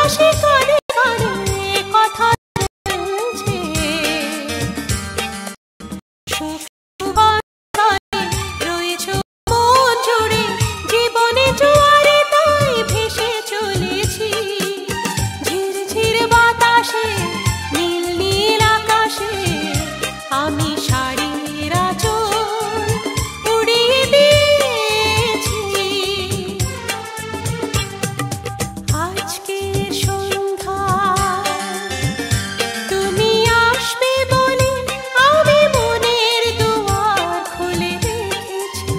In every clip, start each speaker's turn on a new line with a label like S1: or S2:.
S1: বাতাসে কানে কানে কথা বলছে, সুখ সুবাতাসে রয়েছ মন জুড়ে, জীবনে জোয়ারে তাই ভেসে চলেছি। ঝিরঝির বাতাসে নীল নীল আকাশে আমি শাড়ির আঁচল উড়িয়ে দিয়েছি। আজকের সন্ধ্যায় তুমি আসবে বলে আমি মনের দুয়ার খুলে রেখেছি।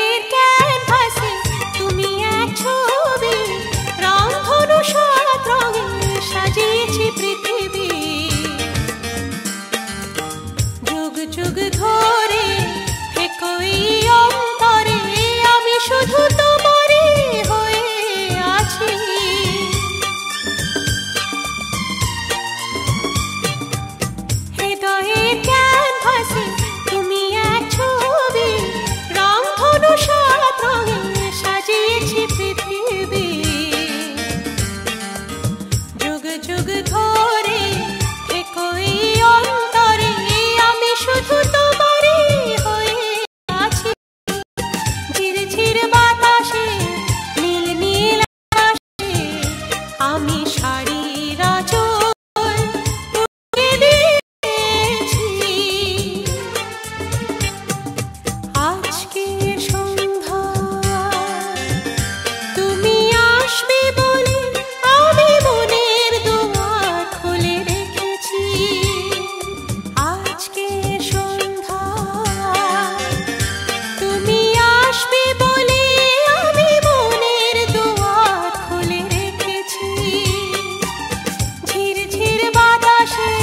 S1: এর ক্যানভাসে তুমি এক ছবি, রংধনু সাত রঙে সাজিয়েছি পৃথিবী। যুগ যুগ ধরে থেকো এই অন্তরে, আমি শুধু তোমারই হয়ে আছি। হৃদয়ের ক্যানভাসে তুমি এক ছবি, রংধনু সাত রঙে সাজিয়েছি পৃথিবী। যুগ যুগ ধরে থেকো এই অন্তরে, আমি শুধু তোমারই হয়ে আছি। ঝিরঝির বাতাসে নীল নীল আকাশে আমি শাড়ির আঁচল উড়িয়ে দিয়েছি। আজকের সন্ধ্যায় তুমি আসবে বলে আমি মনের দুয়ার খুলে রেখেছি। আজকের সন্ধ্যায় তুমি আসবে বলে আমি মনের দুয়ার খুলে রেখেছি। ঝিরঝির বাতাসে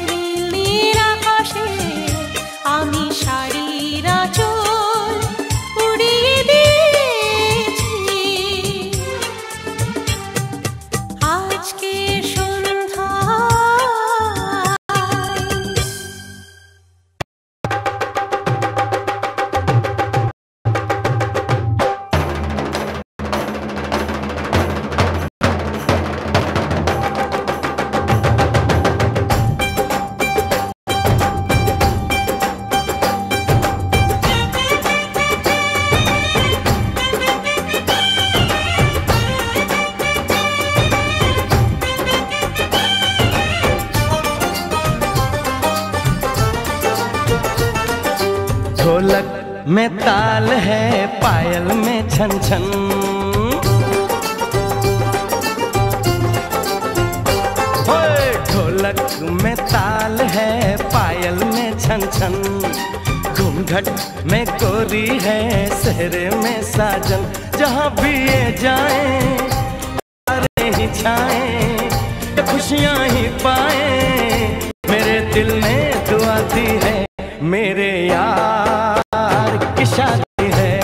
S1: নীল নীল আকাশে আমি শাড়ির আঁচল উড়িয়ে দিয়েছি। আজকের সন্ধ্যায়
S2: ढोलक में ताल है, पायल में छन छन। होए ढोलक में ताल है, पायल में छन छन। घूंघट में गोरी है, सेहरे में साजन। जहाँ भी ये जाए सारे ही छाए, खुशियाँ ही पाए। मेरे दिल ने दुआ दी है, मेरे यार की शादी है,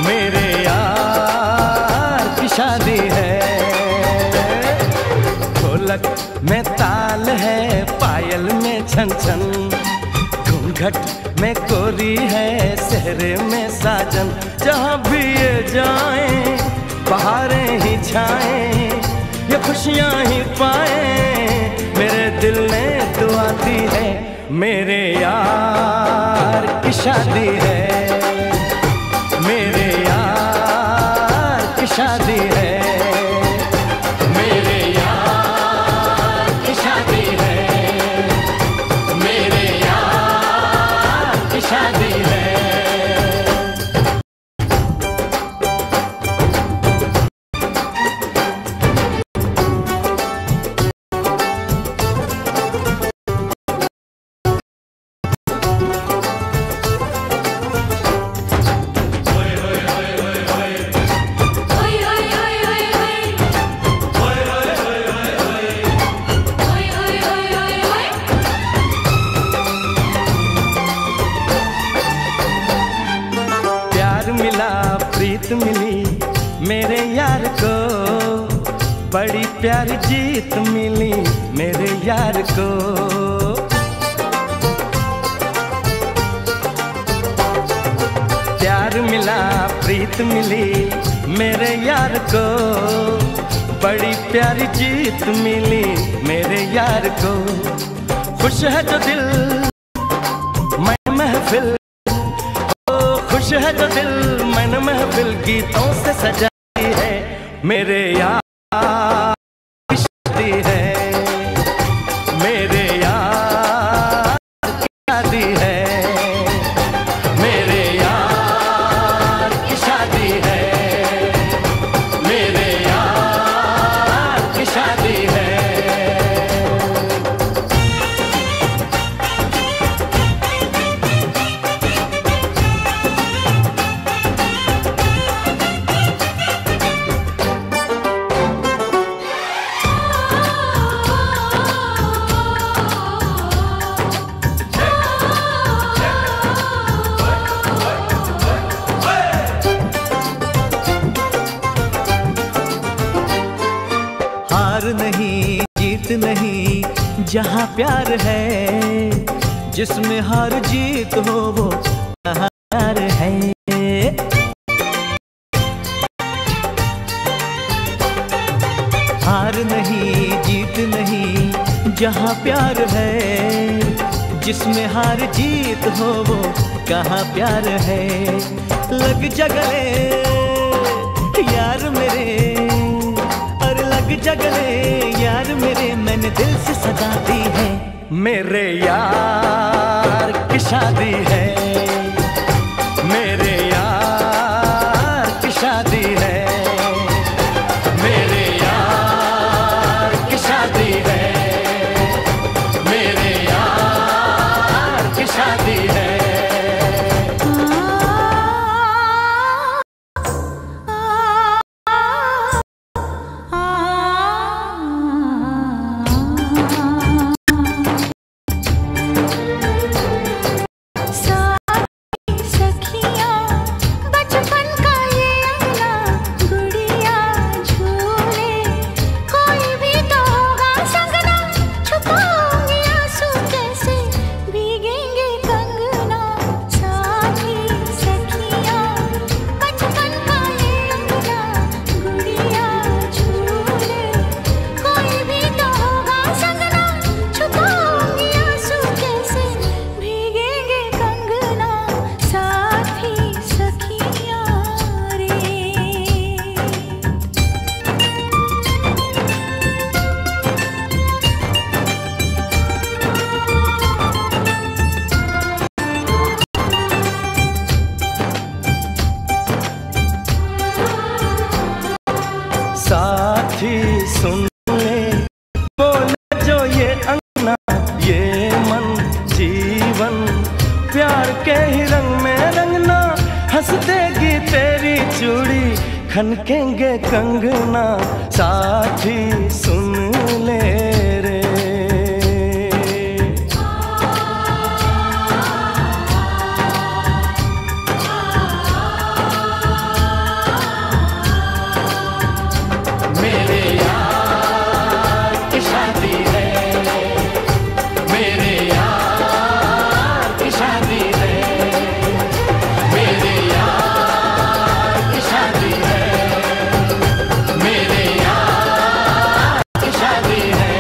S2: मेरे यार की शादी है। ढोलक में ताल है, पायल में छन छन। घूंघट में गोरी है, सेहरे में साजन। जहाँ भी ये जाए बहारें ही छाए, ये खुशियाँ ही पाए। मेरे दिल ने दुआ दी है, मेरे यार की शादी है, मेरे यार की शादी है, मेरे यार की शादी है, मेरे यार की शादी है। प्रीत मिली मेरे यार को, बड़ी प्यारी जीत मिली मेरे यार को। प्यार मिला प्रीत मिली मेरे यार को, बड़ी प्यारी जीत मिली मेरे यार को। खुश है जो दिल मैं महफिल, ओ खुश है जो दिल मैंने महफिल गीतों से सजाई है। मेरे यार की शादी है, मेरे यार की शादी है, मेरे यार की शादी है, मेरे यार की शादी है।
S3: हार नहीं जीत नहीं जहाँ प्यार है, जिसमें हार जीत हो वो जहाँ प्यार है। हार नहीं जीत नहीं जहाँ प्यार है, जिसमें हार जीत हो वो कहाँ प्यार है। लग जा गले यार मेरे, और लग जा गले यार मेरे, मैंने दिल से सजा दी है।
S2: मेरे यार की शादी है, मेरे यार की शादी है, मेरे यार की शादी है, मेरे यार की शादी है। साथी सुन ले बोले जो ये अंगना ये मन जीवन, प्यार के ही रंग में रंगना, हंस देगी तेरी चूड़ी खनकेंगे कंगना। साथी सुन ले रे, मेरे यार की शादी है, मेरे यार की शादी है, मेरे यार की शादी है, मेरे यार की शादी है।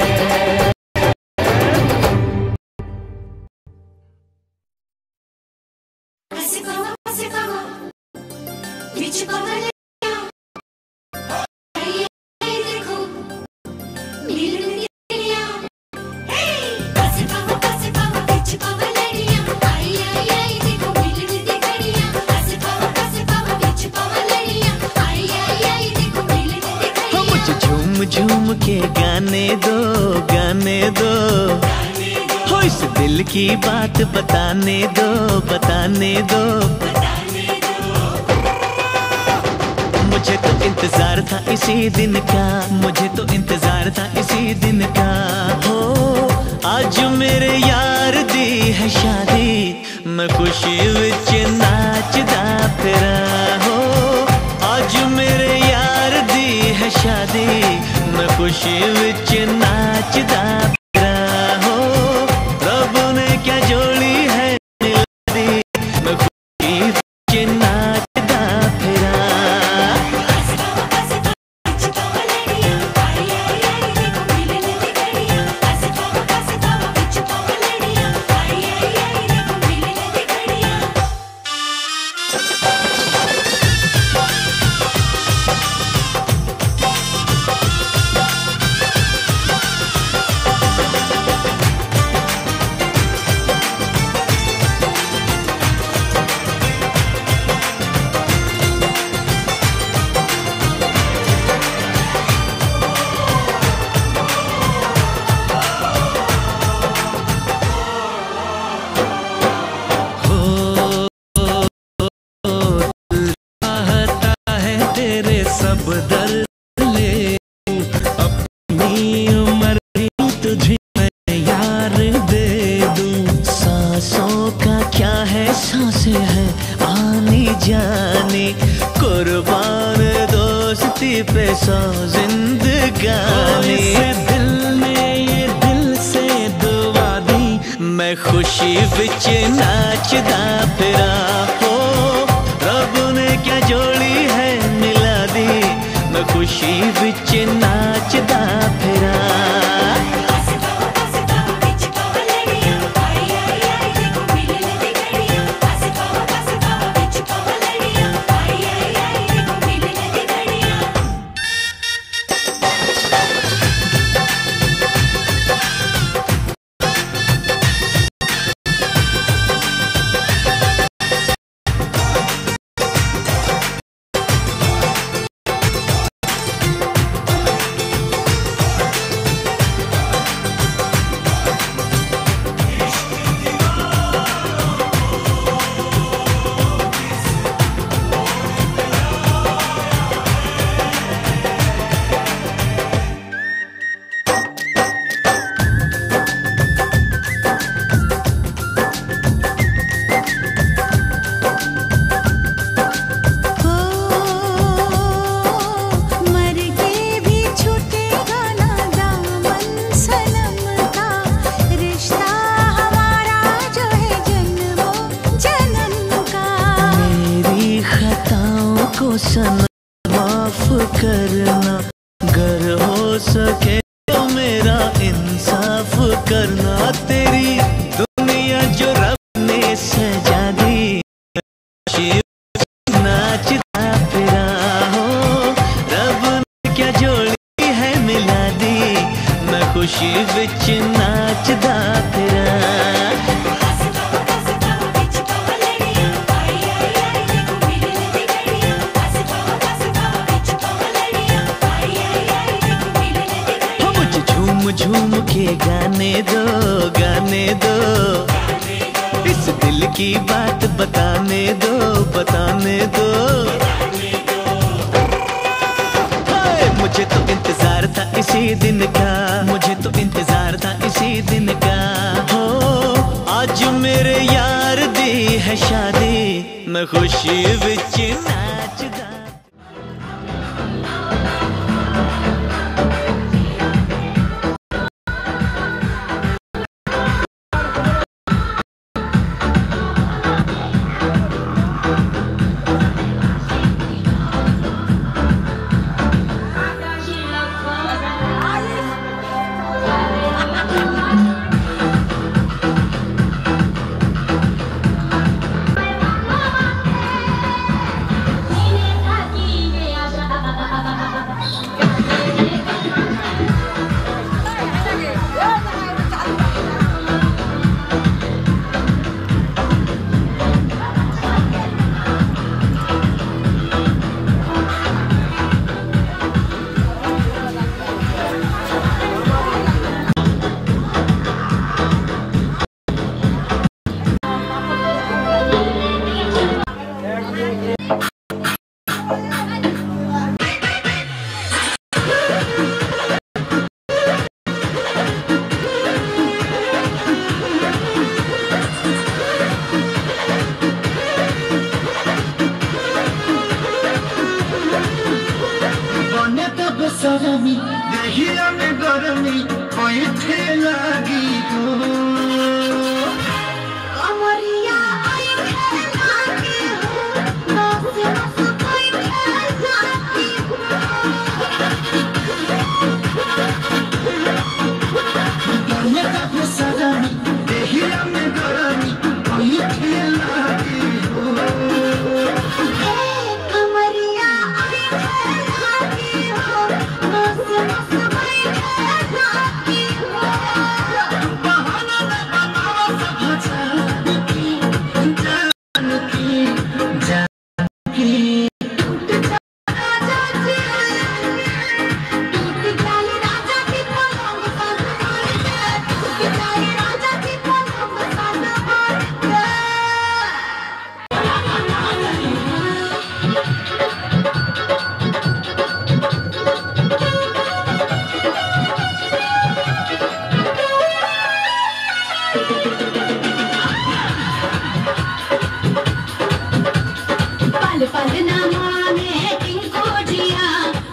S3: झूम झूम के गाने दो, गाने दो, हो इस दिल की बात बताने दो, बताने दो। मुझे तो इंतजार था इसी दिन का, मुझे तो इंतजार था इसी दिन का। हो आज मेरे यार दी है शादी, मैं खुशी विच नाचदा फिरा। हो है शादी, मैं खुशी विच नाचदा फिरा हो। रब ने क्या जोड़ी है मिला दी, मैं खुशी विच नाचदा फिरा। सब दर्द ले अपनी उम्र भी तुझे मैं यार दे दूं। सांसों का क्या है, सांसें हैं आनी जानी, कुर्बान दोस्ती पे सौ जिंदगानी। दिल ने ये दिल से दुआ दी, मैं खुशी विच नाचदा फिरा हो। रब ने क्या जोड़ी है मिला दी, मैं खुशी विच नाचदा फिरा। सनम माफ करना, गर हो सके तो मेरा इंसाफ करना। तेरी दुनिया जो रब ने सजा दी, नाचता फिरा हो। रब ने क्या जोड़ी है मिला दी, मैं खुशी विच नाचदा फिरा। झूम के गाने दो, गाने दो, इस दिल की बात बताने दो, बताने दो। मुझे तो इंतजार था इसी दिन का, मुझे तो इंतजार था इसी दिन का हो। आज मेरे यार दी है शादी, मैं खुशी विच नाचदा।
S4: Nini पल पल न माने टिंको जिया,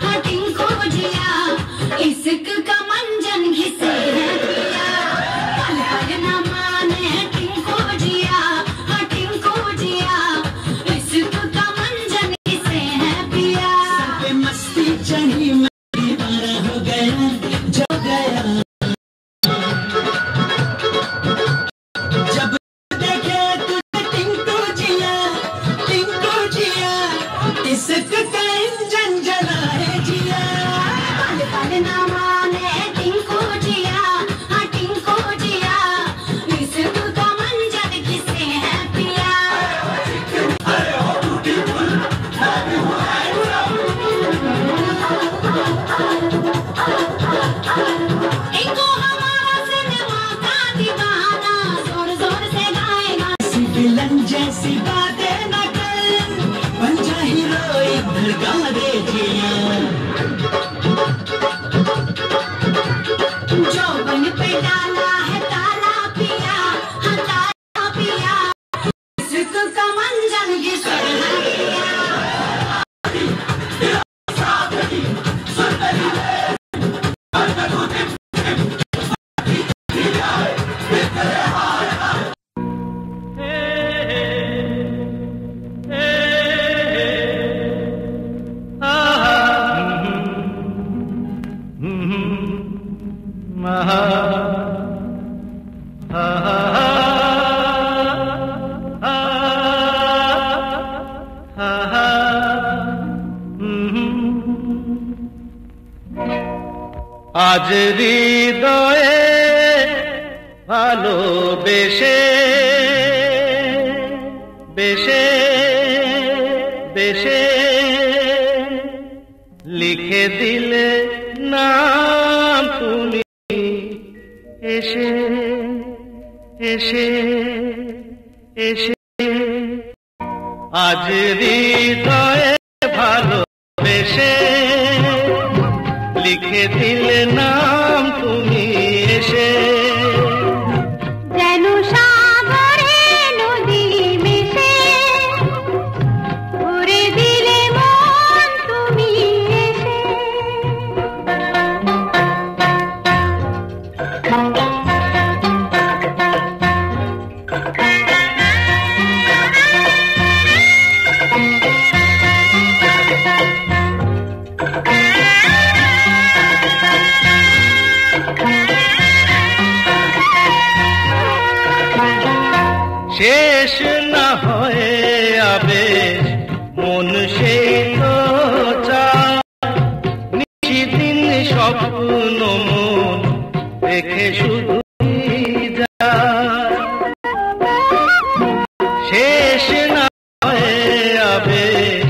S4: हाँ टिंको जिया, इश्क का मंजन घिसे है पिया। पल पल न माने टिंको जिया, हाँ टिंको जिया, इश्क का मंजन घिसे है पिया।
S5: पे मस्ती चढ़ी मैं दीवाना हो गया, जो गया जब देखे तुझे टिंको जिया, टिंको जिया, इश्क का इंजन जला है जिया।
S4: पल पल न माने टिंको जिया, हाँ टिंको जिया, इश्क का मंजन घिसे है पिया। इनको हमारा सिनेमा का दीवाना जोर जोर से गाएगा।
S5: किसी विलन जैसी बातें न कर, बन जा हीरो इधर गा दे जिया।
S4: जौवन पे डाला है ताला पिया, हाँ ताला पिया, इश्क का मंजन घिसे है पिया।
S2: আজ হৃদয়ে ভালোবেসে বেশে বেশে লিখে দিলে নাম তুমি এসে এসে এসে। আজ হৃদয়ে ভালোবেসে লিখে দিলে নাম তুমি এসে।
S4: যেন সাগরে নদী মিশে ভরে দিলে মন তুমি এসে।
S2: শেষ না হয়ে আবেশ মন সেই তো চায়, নিশিদিন স্বপ্ন মন দেখে শুধু যায়। শেষ না হয়ে আবেশ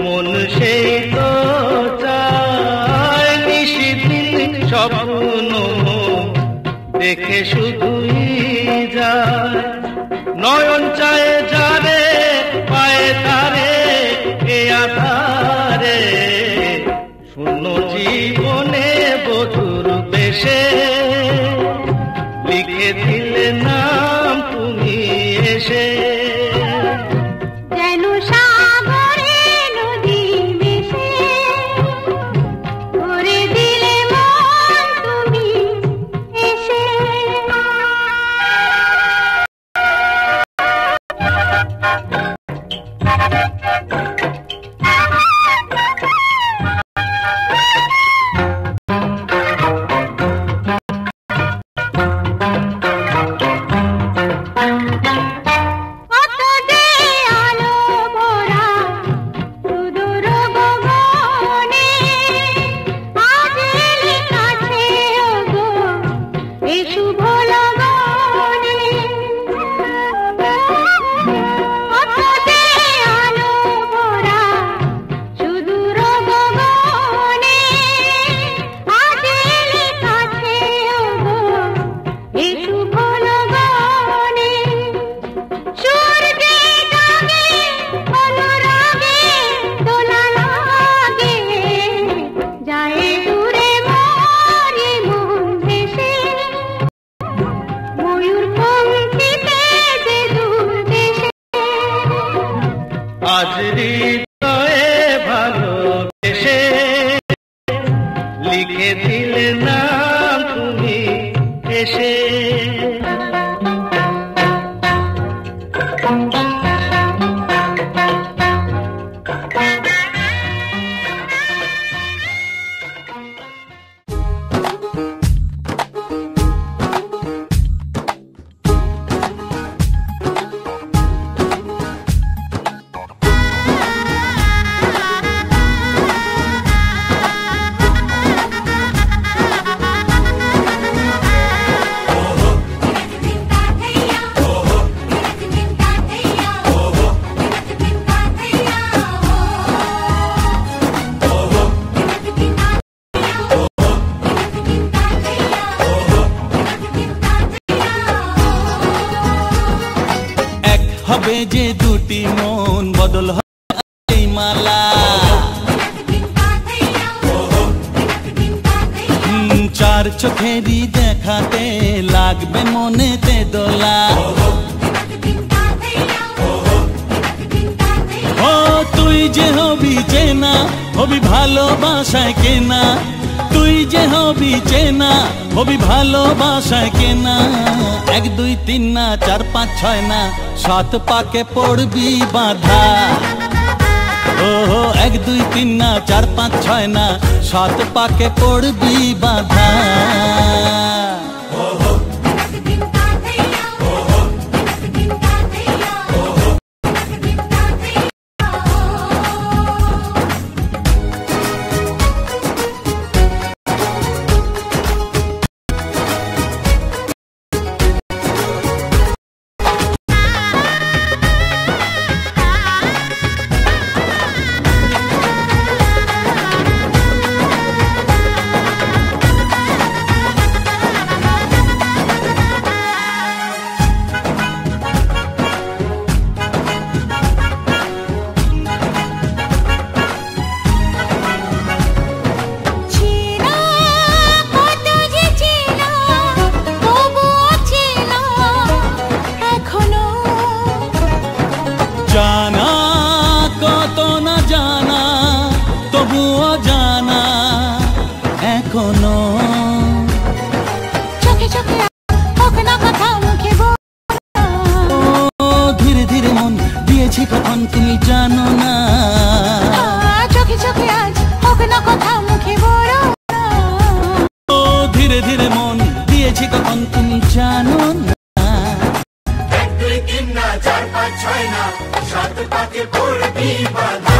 S2: মন সেই তো চায়, নিশিদিন স্বপ্ন মন দেখে শুধুই যায়। নয়ন চায় যারে পায়ে তারে এ আধারে, শূন্য জীবনে বধুর বেশে লিখে দিলে নাম তুমি এসে।
S4: যেন সাগরে নদী মিশে ভরে দিলে মন তুমি এসে।
S2: আজ হৃদয়ে ভালোবেসে লিখে দিলে নাম তুমি এসে।
S3: হবে যে দুটি মন বদল হয় মালা, চার চোখেরই দেখাতে লাগবে মনেতে দোলা। ও তুই যে হবি চেনা, হবি ভালোবাসায় কেনা, তুই যে হবি চেনা, হবি ভালোবাসায় কেনা। 1 2 3 না 4 5 6 না 7 পাকে পড়বি বাধা। ও 1 2 3 না 4 5 6 না 7 পাকে পড়বি বাধা। জানা কত না জানা তবুও জানা এখনো।
S1: চোখে চোখে হোক না কথা মুখে
S3: ও ধীরে ধীরে মন দিয়েছি কখন তুমি জানো না।
S1: চোখে চোখে আজ হোক না কথা মুখে বড়।
S3: ও ধীরে ধীরে মন দিয়েছি কখন তুমি জানো না।
S5: 1 2 3 না 4 5 6 না 7 পাকে পড়বি বাধা।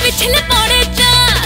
S1: পিছলে পড়ে যায়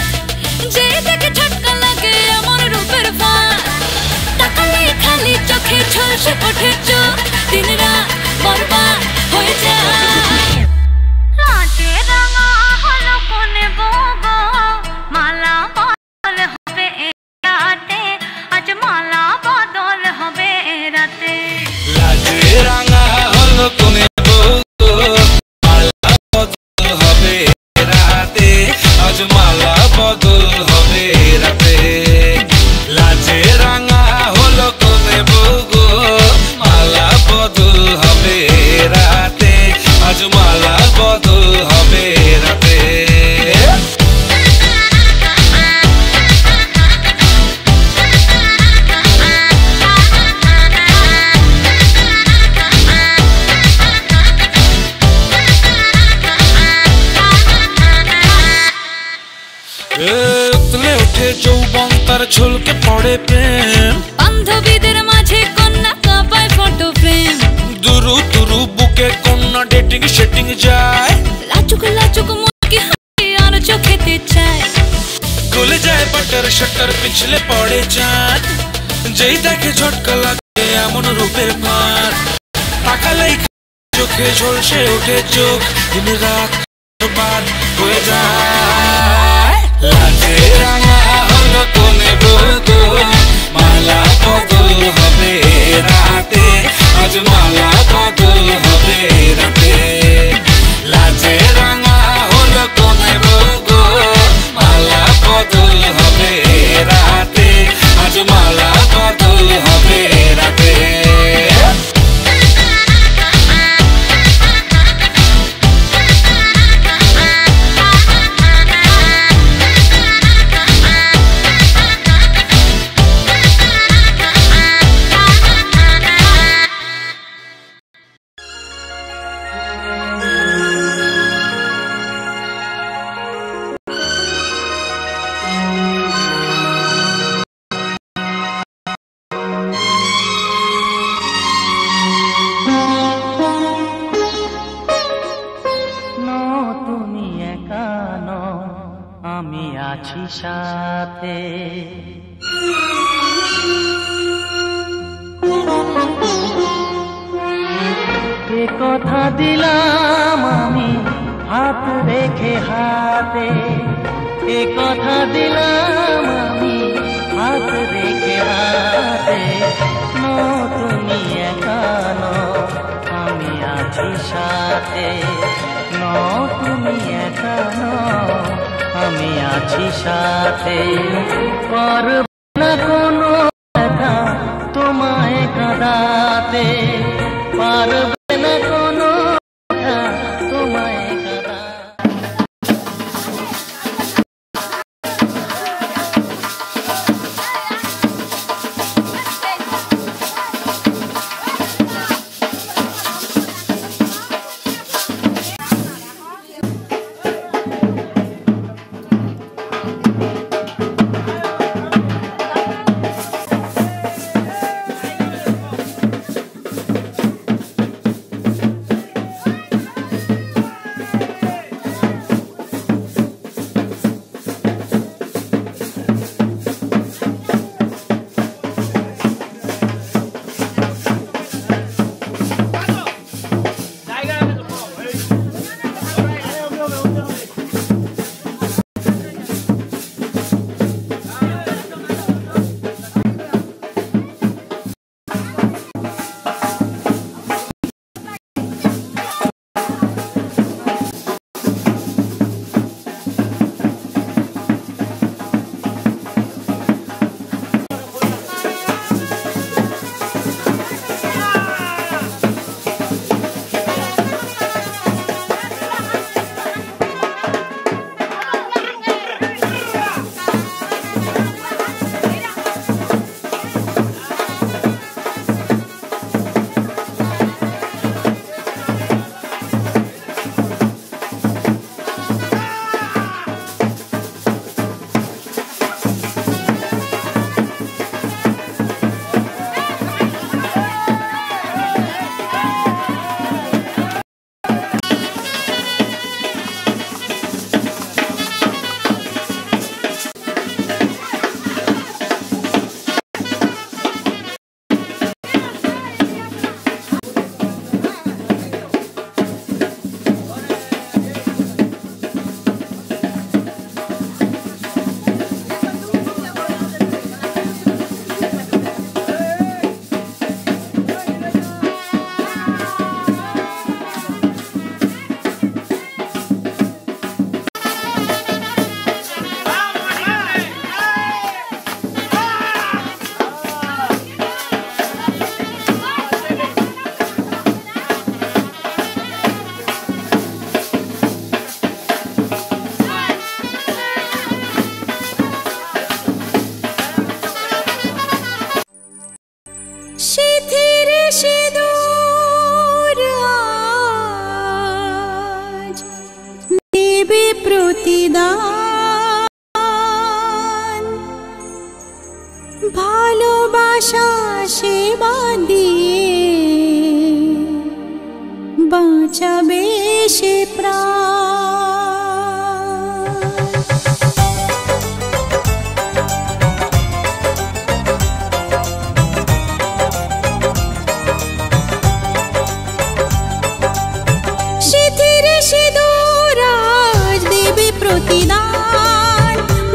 S6: তার ঝলকে পড়ে প্রেম
S7: বান্ধবীদের মাঝে কন্যা কাঁপায় ফটো ফ্রেম
S6: দুরু দুরু বুকে কন্যা ডেটিং সেটিং যায়
S7: লাচুক লাচুক মুখে হাসি আর চোখেতে চায়
S6: খুলে যায় বাটার শাটার পিছলে পড়ে চাঁদ যেই দেখে ঝটকা লাগে এমন রূপের মার তাকালেই চোখে ঝলসে ওঠে চোখ দিন রাত বাদ হয়ে যায় লাজে রাঙা হলো কোনে বদল মালা বদল হবে রাতে আজ মালা বদল হবে রাতে লাজে রাঙা হলো কোনে বদল মালা বদল হবে রাতে আজ মালা বদল হবে রাতে
S2: সাথে এ কথা দিলাম আমি হাত রেখে হাতে এ কথা দিলাম আমি হাত রেখে হাতে তুমি একা নও আমি আছি সাথে তুমি একা নও আমি আছি সাথে পারব না কোনো কথা তোমায় কাঁদাতে পারব না কোনো কথা তোমায়
S1: ভালোবাসা সেবা দিয়ে বাঁচাবে সে প্রাণ। সিথির সিঁদুর আজ দেবে প্রতিদান,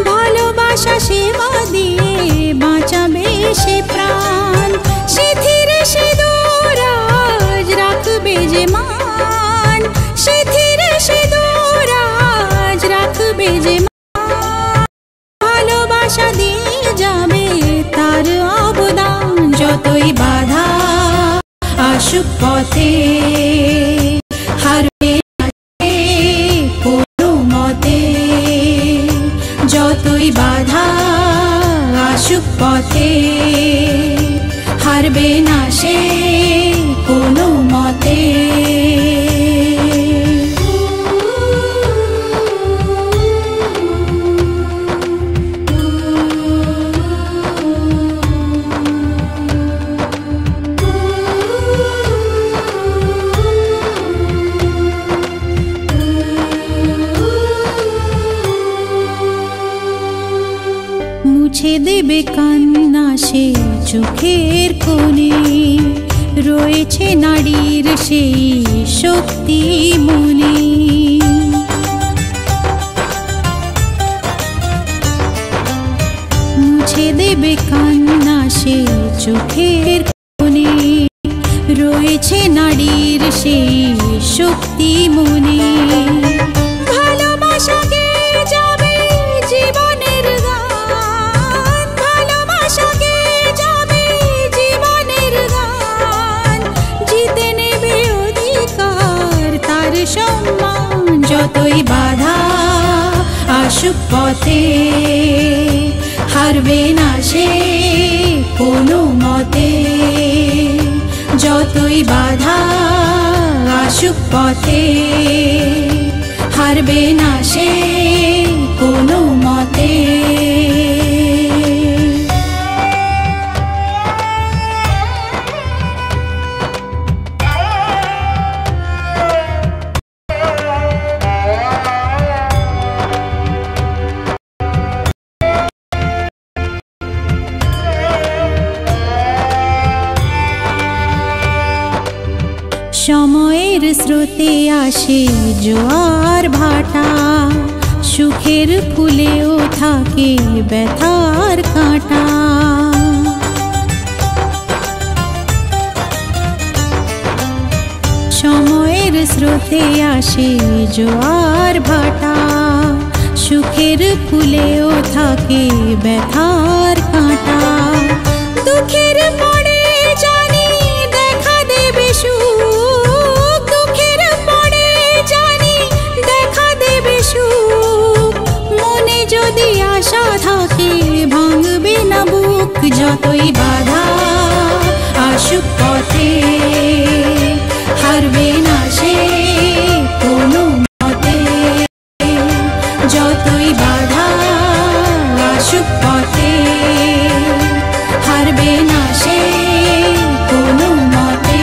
S1: ভালোবাসা সেবা দিয়ে বাঁচাবে সে প্রাণ। সিথির সিঁদুর আজ রাখবে যে মান, সিথির সিঁদুর আজ রাখবে যে মান, ভালোবাসা দিয়ে যাবে তার অবদান। যতই বাধা আসুক পথে হারবে না সে কোনো মতে, যতই বাধা আসুক পথে হারবে না সে কোনো মতে। মুছে দেবে কান্না সে চোখের কোণে, রয়েছে নারীর সেই শক্তি মনে। মুছে দেবে কান্না সে চোখের কোণে, রয়েছে নারীর সেই শক্তি মনে। ভালোবাসাকে যাবে জীবনের গান, ভালোবাসাকে যাবে জীবনের গান, জিতে নেবে অধিকার তার সম্মান। যতই বাধা আসুক পথে হারবে না সে কোনো মতে, যতই বাধা আসুক পথে হারবে না সে কোনো মতে। সময়ের স্রোতে আসে জোয়ার ভাটা, সুখের ফুলেও থাকে ব্যথার কাঁটা। সময়ের স্রোতে আসে জোয়ার ভাটা, সুখের ফুলেও থাকে ব্যথার কাঁটা। দুঃখের পরে জানি দেখা দেবে সুখ, দুঃখের পরে জানি দেখা দেবে সুখ, মনে যদি আশা থাকে ভাঙবে না বুক। যতই বাধা আসুক পথে হারবে না সে কোনো মতে, যতই বাধা আসুক পথে হারবে না সে কোনো মতে।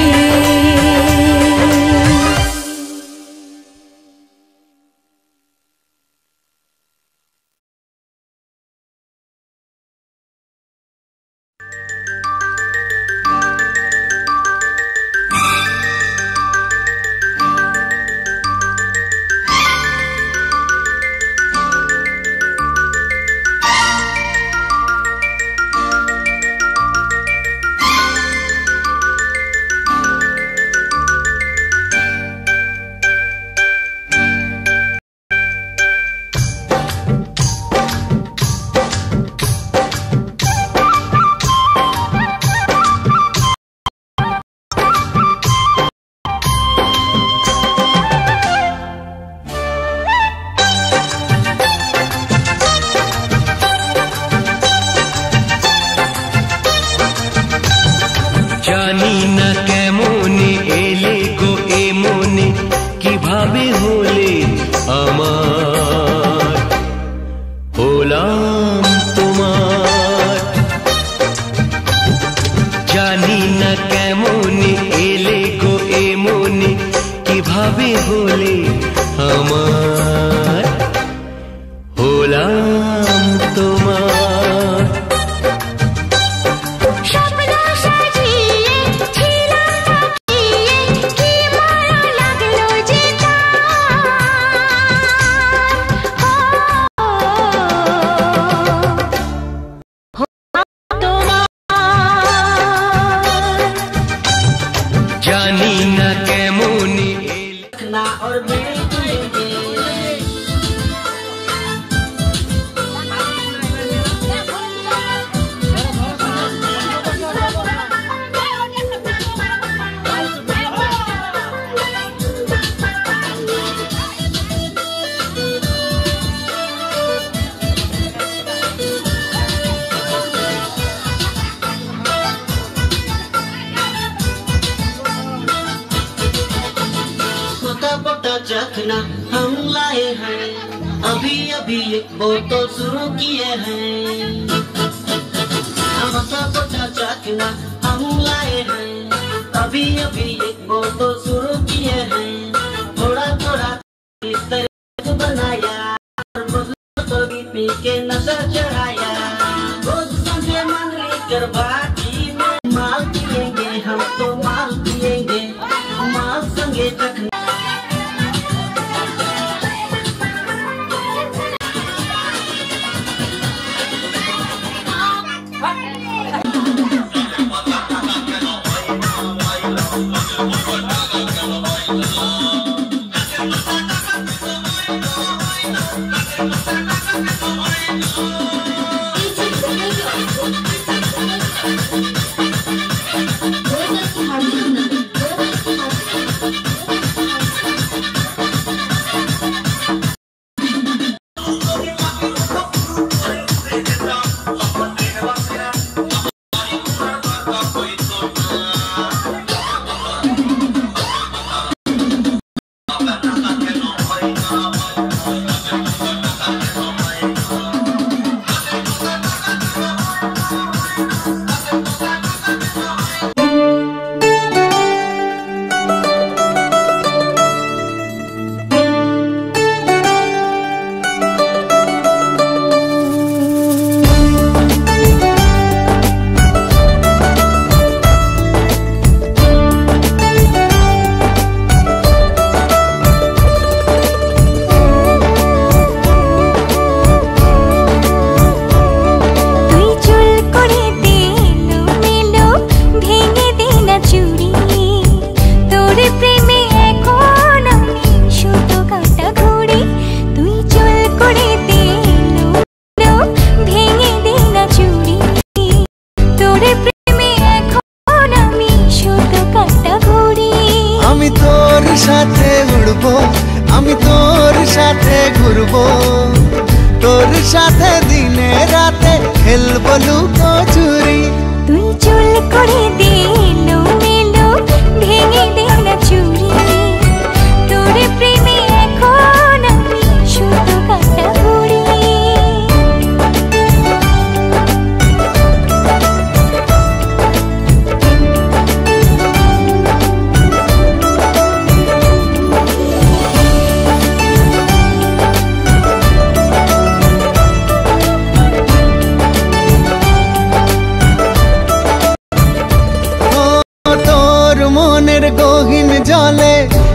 S2: কিভাবে হলে আমার হলাম তোমার।
S3: হলে আমার হলাম তোমার।
S4: স্বপ্ন সাজিয়ে ছিলাম তাকিয়ে, কি মায়া লাগলো যে
S2: জানি না কেমনি
S5: ना और मैं चखना हम लाए हैं, अभी अभी एक बोतल शुरू किए हैं। हम सब चखना हम लाए हैं, अभी अभी एक बोतल शुरू किए हैं। थोड़ा थोड़ा इस तरह बनाया, बोतल भी पी के नशा चढ़ाया। रोज संजय मन लेकर बाकी में माल पिएंगे, हम तो माल पिएंगे, माल संगे चखना।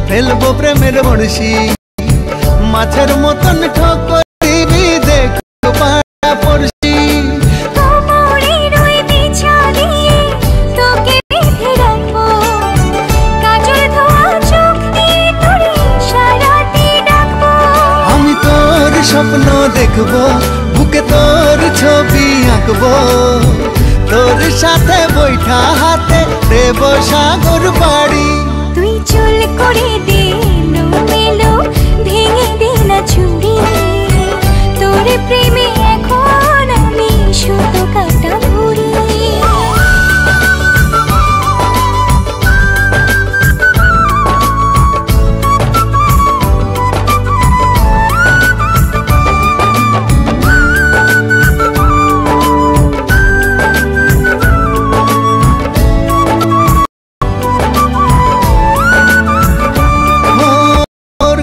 S3: ফেলবো প্রেমের বড়শি, মাছের মতন ঠোকর দিবি দেখো পাড়া পড়শি। আমি তোর স্বপ্ন দেখবো, বুকে তোর ছবি আঁকবো, তোর সাথে বৈঠা হাতে দেব সাগর বাড়ি।
S4: তুই চুল করে দে মেলো, ভেঙে দে না ছুরি, তোর প্রেমে এখন আমি সুতো কাটা ঘুরি।